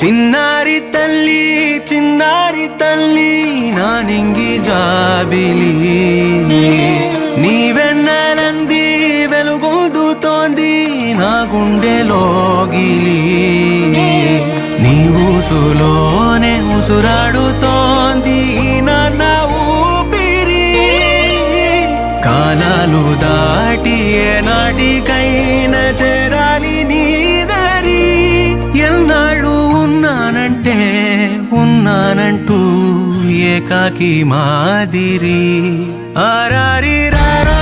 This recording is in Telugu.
ಚಿನ್ನಾರಿ ತಲ್ಲಿ ನಾನಿಂಗಿ ಜಾಬಿಲಿ నీవెన్నెలంది వెలుగొందుతోంది నా గుండెలోగిలి నీ ఊసులోనే ఉసురాడుతోంది నా ఊపిరి కాలాలు దాటి ఏనాటికైనా చేరాలి నీ దరి ఎన్నాళ్ళు ఉన్నానంటూ ఏకాకి మాదిరి ఆరారి రారా